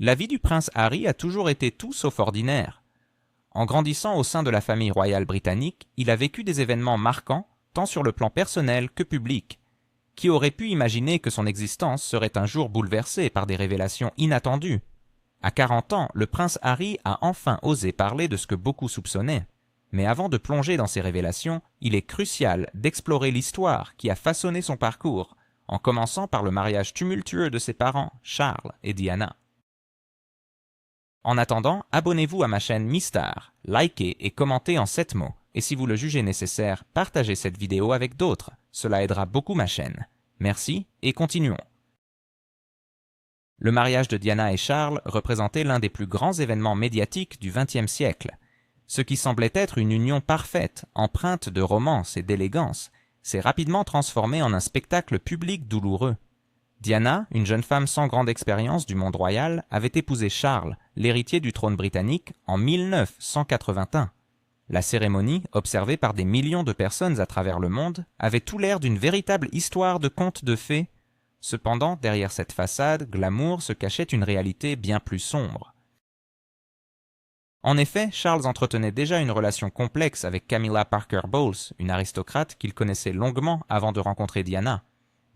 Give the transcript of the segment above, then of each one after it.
La vie du prince Harry a toujours été tout sauf ordinaire. En grandissant au sein de la famille royale britannique, il a vécu des événements marquants, tant sur le plan personnel que public. Qui aurait pu imaginer que son existence serait un jour bouleversée par des révélations inattendues? À 40 ans, le prince Harry a enfin osé parler de ce que beaucoup soupçonnaient. Mais avant de plonger dans ces révélations, il est crucial d'explorer l'histoire qui a façonné son parcours, en commençant par le mariage tumultueux de ses parents, Charles et Diana. En attendant, abonnez-vous à ma chaîne Mistar, likez et commentez en 7 mots, et si vous le jugez nécessaire, partagez cette vidéo avec d'autres, cela aidera beaucoup ma chaîne. Merci et continuons. Le mariage de Diana et Charles représentait l'un des plus grands événements médiatiques du XXe siècle. Ce qui semblait être une union parfaite, empreinte de romance et d'élégance, s'est rapidement transformé en un spectacle public douloureux. Diana, une jeune femme sans grande expérience du monde royal, avait épousé Charles, l'héritier du trône britannique, en 1981. La cérémonie, observée par des millions de personnes à travers le monde, avait tout l'air d'une véritable histoire de conte de fées. Cependant, derrière cette façade, glamour se cachait une réalité bien plus sombre. En effet, Charles entretenait déjà une relation complexe avec Camilla Parker Bowles, une aristocrate qu'il connaissait longuement avant de rencontrer Diana.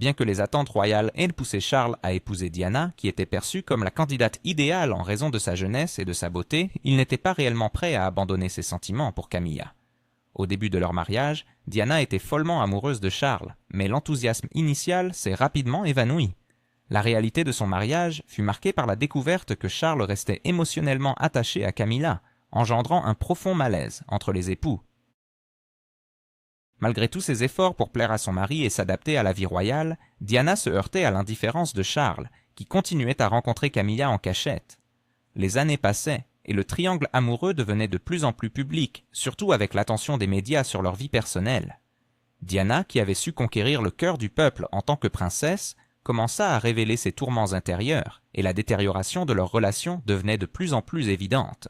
Bien que les attentes royales aient poussé Charles à épouser Diana, qui était perçue comme la candidate idéale en raison de sa jeunesse et de sa beauté, il n'était pas réellement prêt à abandonner ses sentiments pour Camilla. Au début de leur mariage, Diana était follement amoureuse de Charles, mais l'enthousiasme initial s'est rapidement évanoui. La réalité de son mariage fut marquée par la découverte que Charles restait émotionnellement attaché à Camilla, engendrant un profond malaise entre les époux. Malgré tous ses efforts pour plaire à son mari et s'adapter à la vie royale, Diana se heurtait à l'indifférence de Charles, qui continuait à rencontrer Camilla en cachette. Les années passaient, et le triangle amoureux devenait de plus en plus public, surtout avec l'attention des médias sur leur vie personnelle. Diana, qui avait su conquérir le cœur du peuple en tant que princesse, commença à révéler ses tourments intérieurs, et la détérioration de leur relation devenait de plus en plus évidente.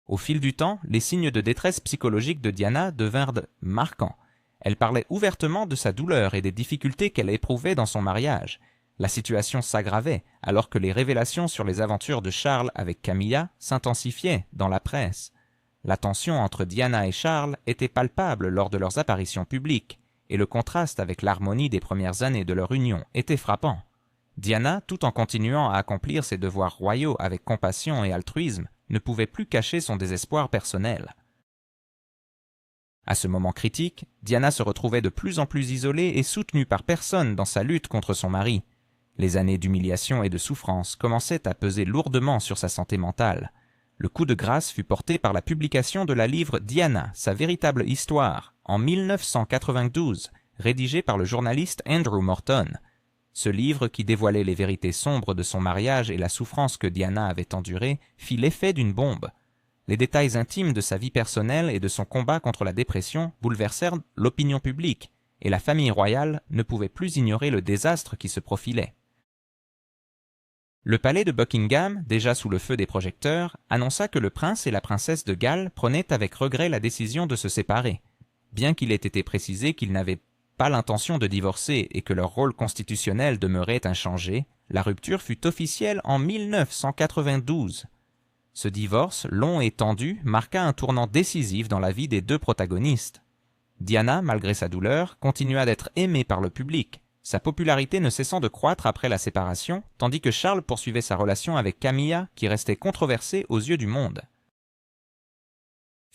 Au fil du temps, les signes de détresse psychologique de Diana devinrent marquants. Elle parlait ouvertement de sa douleur et des difficultés qu'elle éprouvait dans son mariage. La situation s'aggravait, alors que les révélations sur les aventures de Charles avec Camilla s'intensifiaient dans la presse. La tension entre Diana et Charles était palpable lors de leurs apparitions publiques, et le contraste avec l'harmonie des premières années de leur union était frappant. Diana, tout en continuant à accomplir ses devoirs royaux avec compassion et altruisme, ne pouvait plus cacher son désespoir personnel. À ce moment critique, Diana se retrouvait de plus en plus isolée et soutenue par personne dans sa lutte contre son mari. Les années d'humiliation et de souffrance commençaient à peser lourdement sur sa santé mentale. Le coup de grâce fut porté par la publication de la livre Diana, sa véritable histoire, en 1992, rédigé par le journaliste Andrew Morton. Ce livre, qui dévoilait les vérités sombres de son mariage et la souffrance que Diana avait endurée, fit l'effet d'une bombe. Les détails intimes de sa vie personnelle et de son combat contre la dépression bouleversèrent l'opinion publique, et la famille royale ne pouvait plus ignorer le désastre qui se profilait. Le palais de Buckingham, déjà sous le feu des projecteurs, annonça que le prince et la princesse de Galles prenaient avec regret la décision de se séparer. Bien qu'il ait été précisé qu'ils n'avaient pas l'intention de divorcer et que leur rôle constitutionnel demeurait inchangé, la rupture fut officielle en 1992. Ce divorce, long et tendu, marqua un tournant décisif dans la vie des deux protagonistes. Diana, malgré sa douleur, continua d'être aimée par le public, sa popularité ne cessant de croître après la séparation, tandis que Charles poursuivait sa relation avec Camilla, qui restait controversée aux yeux du monde.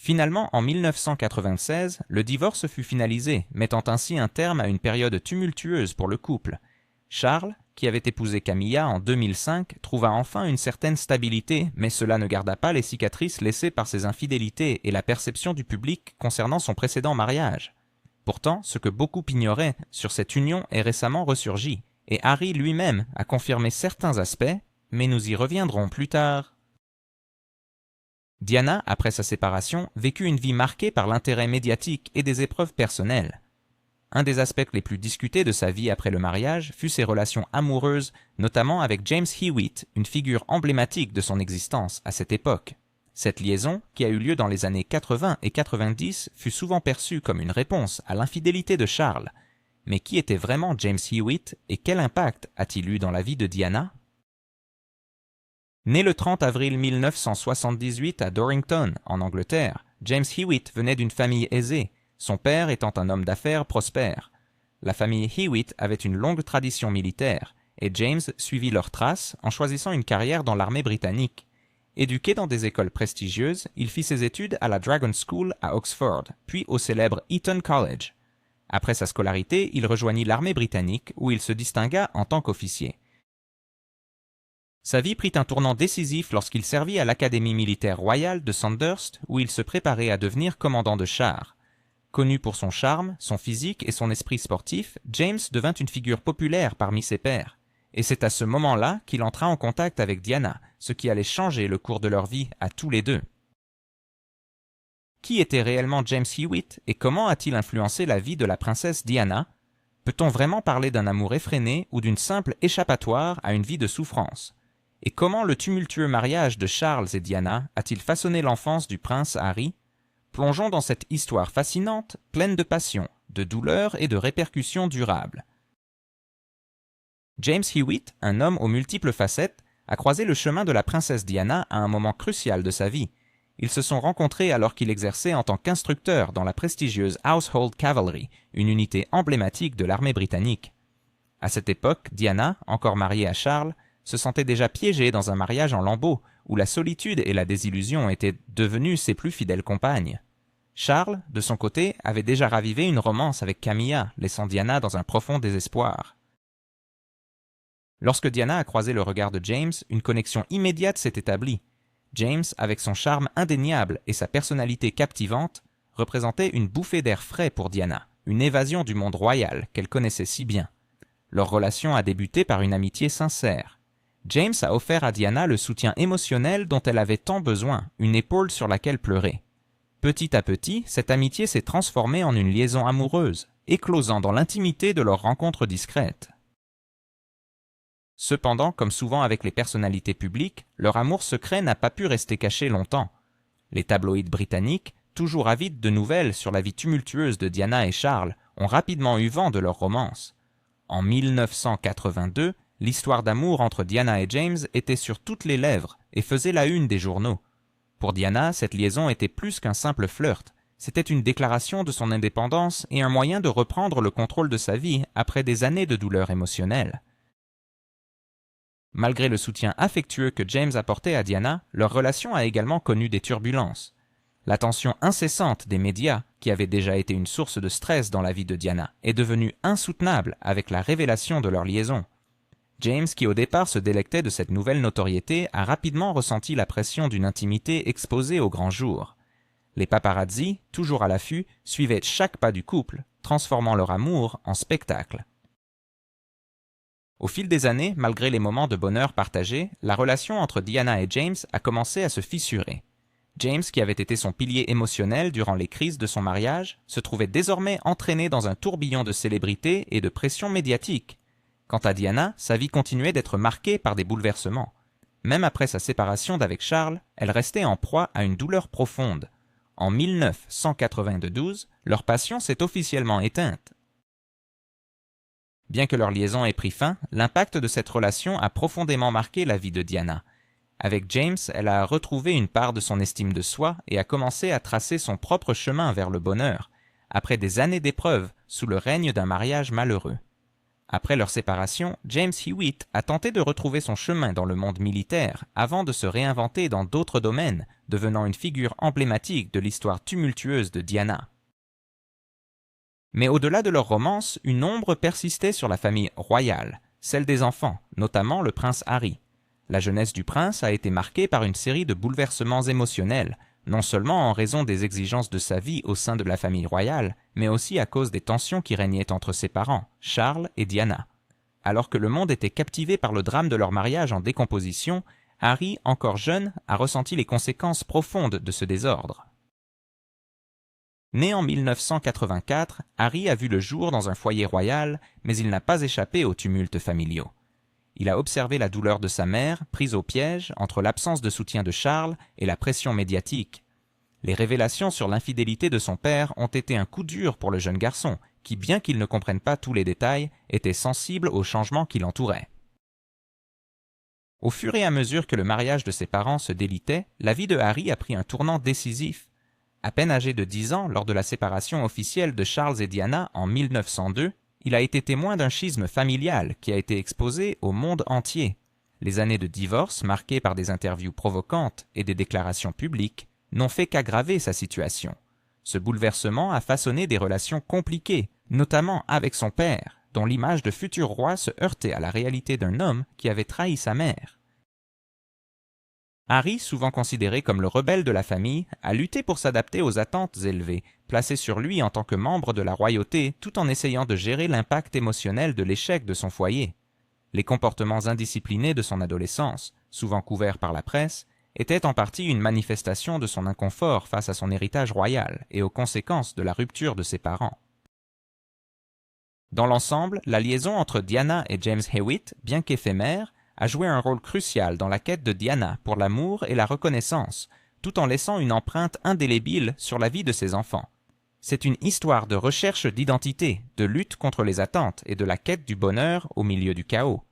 Finalement, en 1996, le divorce fut finalisé, mettant ainsi un terme à une période tumultueuse pour le couple. Charles, qui avait épousé Camilla en 2005, trouva enfin une certaine stabilité, mais cela ne garda pas les cicatrices laissées par ses infidélités et la perception du public concernant son précédent mariage. Pourtant, ce que beaucoup ignoraient sur cette union est récemment ressurgi, et Harry lui-même a confirmé certains aspects, mais nous y reviendrons plus tard. Diana, après sa séparation, vécut une vie marquée par l'intérêt médiatique et des épreuves personnelles. Un des aspects les plus discutés de sa vie après le mariage fut ses relations amoureuses, notamment avec James Hewitt, une figure emblématique de son existence à cette époque. Cette liaison, qui a eu lieu dans les années 80 et 90, fut souvent perçue comme une réponse à l'infidélité de Charles. Mais qui était vraiment James Hewitt et quel impact a-t-il eu dans la vie de Diana ? Né le 30 avril 1978 à Dorrington, en Angleterre, James Hewitt venait d'une famille aisée, son père étant un homme d'affaires prospère. La famille Hewitt avait une longue tradition militaire, et James suivit leurs traces en choisissant une carrière dans l'armée britannique. Éduqué dans des écoles prestigieuses, il fit ses études à la Dragon School à Oxford, puis au célèbre Eton College. Après sa scolarité, il rejoignit l'armée britannique, où il se distingua en tant qu'officier. Sa vie prit un tournant décisif lorsqu'il servit à l'Académie militaire royale de Sandhurst, où il se préparait à devenir commandant de chars. Connu pour son charme, son physique et son esprit sportif, James devint une figure populaire parmi ses pairs. Et c'est à ce moment-là qu'il entra en contact avec Diana, ce qui allait changer le cours de leur vie à tous les deux. Qui était réellement James Hewitt et comment a-t-il influencé la vie de la princesse Diana? Peut-on vraiment parler d'un amour effréné ou d'une simple échappatoire à une vie de souffrance? Et comment le tumultueux mariage de Charles et Diana a-t-il façonné l'enfance du prince Harry? Plongeons dans cette histoire fascinante, pleine de passion, de douleur et de répercussions durables. James Hewitt, un homme aux multiples facettes, a croisé le chemin de la princesse Diana à un moment crucial de sa vie. Ils se sont rencontrés alors qu'il exerçait en tant qu'instructeur dans la prestigieuse Household Cavalry, une unité emblématique de l'armée britannique. À cette époque, Diana, encore mariée à Charles, se sentait déjà piégée dans un mariage en lambeaux, où la solitude et la désillusion étaient devenues ses plus fidèles compagnes. Charles, de son côté, avait déjà ravivé une romance avec Camilla, laissant Diana dans un profond désespoir. Lorsque Diana a croisé le regard de James, une connexion immédiate s'est établie. James, avec son charme indéniable et sa personnalité captivante, représentait une bouffée d'air frais pour Diana, une évasion du monde royal qu'elle connaissait si bien. Leur relation a débuté par une amitié sincère. James a offert à Diana le soutien émotionnel dont elle avait tant besoin, une épaule sur laquelle pleurer. Petit à petit, cette amitié s'est transformée en une liaison amoureuse, éclosant dans l'intimité de leur rencontre discrète. Cependant, comme souvent avec les personnalités publiques, leur amour secret n'a pas pu rester caché longtemps. Les tabloïds britanniques, toujours avides de nouvelles sur la vie tumultueuse de Diana et Charles, ont rapidement eu vent de leur romance. En 1982, l'histoire d'amour entre Diana et James était sur toutes les lèvres et faisait la une des journaux. Pour Diana, cette liaison était plus qu'un simple flirt. C'était une déclaration de son indépendance et un moyen de reprendre le contrôle de sa vie après des années de douleur émotionnelle. Malgré le soutien affectueux que James apportait à Diana, leur relation a également connu des turbulences. L'attention incessante des médias, qui avait déjà été une source de stress dans la vie de Diana, est devenue insoutenable avec la révélation de leur liaison. James, qui au départ se délectait de cette nouvelle notoriété, a rapidement ressenti la pression d'une intimité exposée au grand jour. Les paparazzi, toujours à l'affût, suivaient chaque pas du couple, transformant leur amour en spectacle. Au fil des années, malgré les moments de bonheur partagés, la relation entre Diana et James a commencé à se fissurer. James, qui avait été son pilier émotionnel durant les crises de son mariage, se trouvait désormais entraîné dans un tourbillon de célébrités et de pression médiatique. Quant à Diana, sa vie continuait d'être marquée par des bouleversements. Même après sa séparation d'avec Charles, elle restait en proie à une douleur profonde. En 1992, leur passion s'est officiellement éteinte. Bien que leur liaison ait pris fin, l'impact de cette relation a profondément marqué la vie de Diana. Avec James, elle a retrouvé une part de son estime de soi et a commencé à tracer son propre chemin vers le bonheur, après des années d'épreuves sous le règne d'un mariage malheureux. Après leur séparation, James Hewitt a tenté de retrouver son chemin dans le monde militaire avant de se réinventer dans d'autres domaines, devenant une figure emblématique de l'histoire tumultueuse de Diana. Mais au-delà de leur romance, une ombre persistait sur la famille royale, celle des enfants, notamment le prince Harry. La jeunesse du prince a été marquée par une série de bouleversements émotionnels, non seulement en raison des exigences de sa vie au sein de la famille royale, mais aussi à cause des tensions qui régnaient entre ses parents, Charles et Diana. Alors que le monde était captivé par le drame de leur mariage en décomposition, Harry, encore jeune, a ressenti les conséquences profondes de ce désordre. Né en 1984, Harry a vu le jour dans un foyer royal, mais il n'a pas échappé aux tumultes familiaux. Il a observé la douleur de sa mère, prise au piège entre l'absence de soutien de Charles et la pression médiatique. Les révélations sur l'infidélité de son père ont été un coup dur pour le jeune garçon, qui, bien qu'il ne comprenne pas tous les détails, était sensible aux changements qui l'entouraient. Au fur et à mesure que le mariage de ses parents se délitait, la vie de Harry a pris un tournant décisif. À peine âgé de 10 ans lors de la séparation officielle de Charles et Diana en 1902, il a été témoin d'un schisme familial qui a été exposé au monde entier. Les années de divorce, marquées par des interviews provocantes et des déclarations publiques, n'ont fait qu'aggraver sa situation. Ce bouleversement a façonné des relations compliquées, notamment avec son père, dont l'image de futur roi se heurtait à la réalité d'un homme qui avait trahi sa mère. Harry, souvent considéré comme le rebelle de la famille, a lutté pour s'adapter aux attentes élevées, placées sur lui en tant que membre de la royauté, tout en essayant de gérer l'impact émotionnel de l'échec de son foyer. Les comportements indisciplinés de son adolescence, souvent couverts par la presse, étaient en partie une manifestation de son inconfort face à son héritage royal et aux conséquences de la rupture de ses parents. Dans l'ensemble, la liaison entre Diana et James Hewitt, bien qu'éphémère, a joué un rôle crucial dans la quête de Diana pour l'amour et la reconnaissance, tout en laissant une empreinte indélébile sur la vie de ses enfants. C'est une histoire de recherche d'identité, de lutte contre les attentes et de la quête du bonheur au milieu du chaos.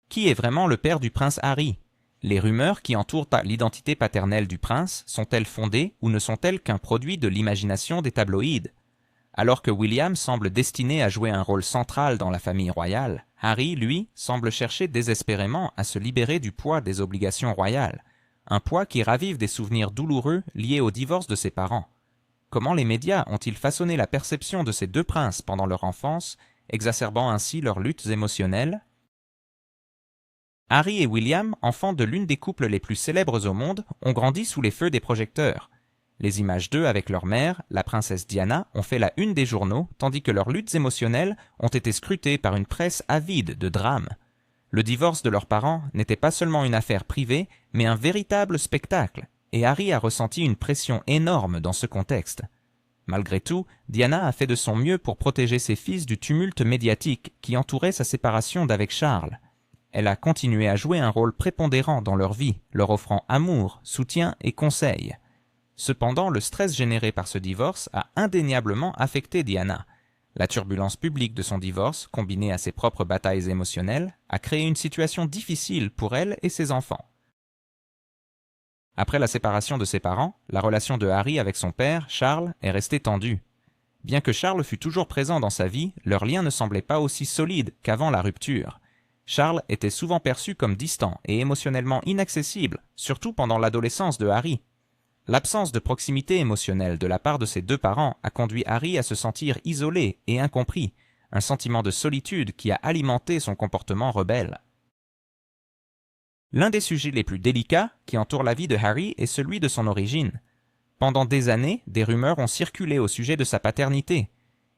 Qui est vraiment le père du prince Harry? Les rumeurs qui entourent l'identité paternelle du prince sont-elles fondées ou ne sont-elles qu'un produit de l'imagination des tabloïds? Alors que William semble destiné à jouer un rôle central dans la famille royale, Harry, lui, semble chercher désespérément à se libérer du poids des obligations royales, un poids qui ravive des souvenirs douloureux liés au divorce de ses parents. Comment les médias ont-ils façonné la perception de ces deux princes pendant leur enfance, exacerbant ainsi leurs luttes émotionnelles? Harry et William, enfants de l'une des couples les plus célèbres au monde, ont grandi sous les feux des projecteurs. Les images d'eux avec leur mère, la princesse Diana, ont fait la une des journaux, tandis que leurs luttes émotionnelles ont été scrutées par une presse avide de drames. Le divorce de leurs parents n'était pas seulement une affaire privée, mais un véritable spectacle, et Harry a ressenti une pression énorme dans ce contexte. Malgré tout, Diana a fait de son mieux pour protéger ses fils du tumulte médiatique qui entourait sa séparation d'avec Charles. Elle a continué à jouer un rôle prépondérant dans leur vie, leur offrant amour, soutien et conseils. Cependant, le stress généré par ce divorce a indéniablement affecté Diana. La turbulence publique de son divorce, combinée à ses propres batailles émotionnelles, a créé une situation difficile pour elle et ses enfants. Après la séparation de ses parents, la relation de Harry avec son père, Charles, est restée tendue. Bien que Charles fût toujours présent dans sa vie, leur lien ne semblait pas aussi solide qu'avant la rupture. Charles était souvent perçu comme distant et émotionnellement inaccessible, surtout pendant l'adolescence de Harry. L'absence de proximité émotionnelle de la part de ses deux parents a conduit Harry à se sentir isolé et incompris, un sentiment de solitude qui a alimenté son comportement rebelle. L'un des sujets les plus délicats qui entourent la vie de Harry est celui de son origine. Pendant des années, des rumeurs ont circulé au sujet de sa paternité.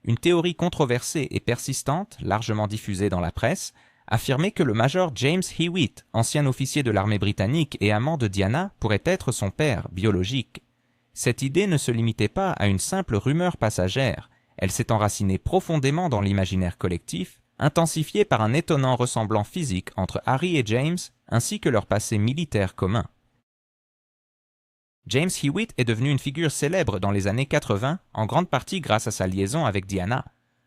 Une théorie controversée et persistante, largement diffusée dans la presse, affirmait que le major James Hewitt, ancien officier de l'armée britannique et amant de Diana, pourrait être son père biologique. Cette idée ne se limitait pas à une simple rumeur passagère, elle s'est enracinée profondément dans l'imaginaire collectif, intensifiée par un étonnant ressemblant physique entre Harry et James, ainsi que leur passé militaire commun. James Hewitt est devenu une figure célèbre dans les années 80, en grande partie grâce à sa liaison avec Diana.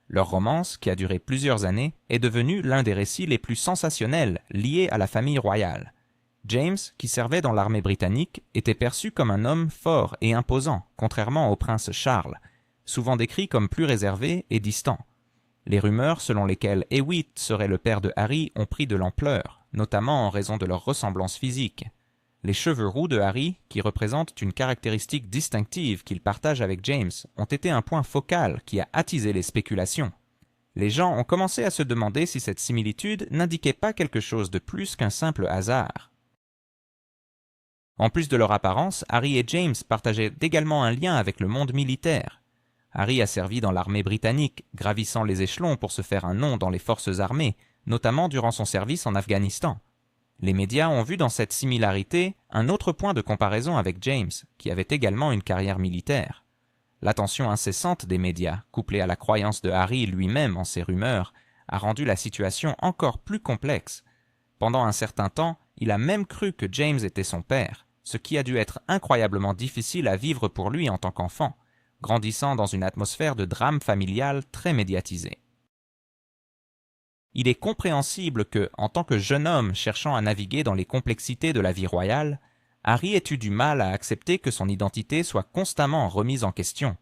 Leur romance, qui a duré plusieurs années, est devenue l'un des récits les plus sensationnels liés à la famille royale. James, qui servait dans l'armée britannique, était perçu comme un homme fort et imposant, contrairement au prince Charles, souvent décrit comme plus réservé et distant. Les rumeurs selon lesquelles Hewitt serait le père de Harry ont pris de l'ampleur, notamment en raison de leur ressemblance physique. Les cheveux roux de Harry, qui représentent une caractéristique distinctive qu'il partage avec James, ont été un point focal qui a attisé les spéculations. Les gens ont commencé à se demander si cette similitude n'indiquait pas quelque chose de plus qu'un simple hasard. En plus de leur apparence, Harry et James partageaient également un lien avec le monde militaire. Harry a servi dans l'armée britannique, gravissant les échelons pour se faire un nom dans les forces armées, notamment durant son service en Afghanistan. Les médias ont vu dans cette similarité un autre point de comparaison avec James, qui avait également une carrière militaire. L'attention incessante des médias, couplée à la croyance de Harry lui-même en ces rumeurs, a rendu la situation encore plus complexe. Pendant un certain temps, il a même cru que James était son père, ce qui a dû être incroyablement difficile à vivre pour lui en tant qu'enfant, grandissant dans une atmosphère de drame familial très médiatisée. il est compréhensible que, en tant que jeune homme cherchant à naviguer dans les complexités de la vie royale, Harry ait eu du mal à accepter que son identité soit constamment remise en question.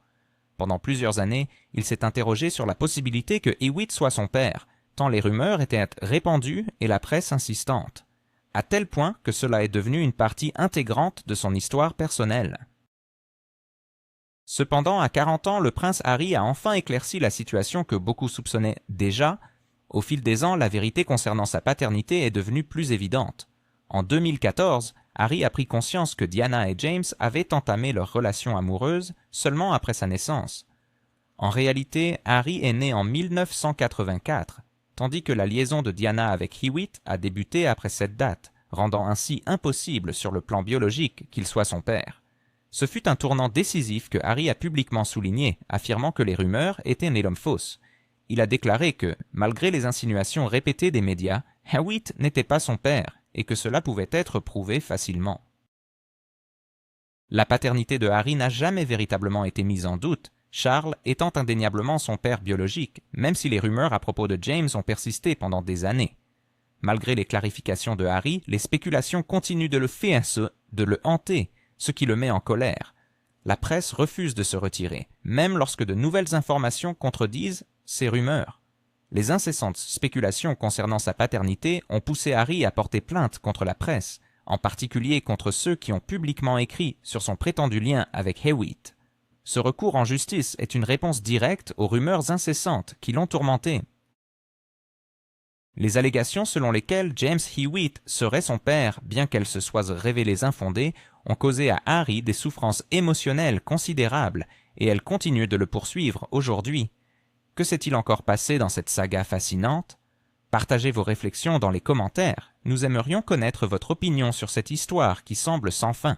Pendant plusieurs années, il s'est interrogé sur la possibilité que Hewitt soit son père, tant les rumeurs étaient répandues et la presse insistante, à tel point que cela est devenu une partie intégrante de son histoire personnelle. Cependant, à 40 ans, le prince Harry a enfin éclairci la situation que beaucoup soupçonnaient déjà. Au fil des ans, la vérité concernant sa paternité est devenue plus évidente. En 2014, Harry a pris conscience que Diana et James avaient entamé leur relation amoureuse seulement après sa naissance. En réalité, Harry est né en 1984, tandis que la liaison de Diana avec Hewitt a débuté après cette date, rendant ainsi impossible sur le plan biologique qu'il soit son père. Ce fut un tournant décisif que Harry a publiquement souligné, affirmant que les rumeurs étaient une homme fausse. Il a déclaré que, malgré les insinuations répétées des médias, Hewitt n'était pas son père et que cela pouvait être prouvé facilement. La paternité de Harry n'a jamais véritablement été mise en doute, Charles étant indéniablement son père biologique, même si les rumeurs à propos de James ont persisté pendant des années. Malgré les clarifications de Harry, les spéculations continuent de le hanter, ce qui le met en colère. La presse refuse de se retirer, même lorsque de nouvelles informations contredisent ces rumeurs. Les incessantes spéculations concernant sa paternité ont poussé Harry à porter plainte contre la presse, en particulier contre ceux qui ont publiquement écrit sur son prétendu lien avec Hewitt. Ce recours en justice est une réponse directe aux rumeurs incessantes qui l'ont tourmenté. Les allégations selon lesquelles James Hewitt serait son père, bien qu'elles se soient révélées infondées, ont causé à Harry des souffrances émotionnelles considérables et elles continuent de le poursuivre aujourd'hui. Que s'est-il encore passé dans cette saga fascinante? Partagez vos réflexions dans les commentaires. Nous aimerions connaître votre opinion sur cette histoire qui semble sans fin.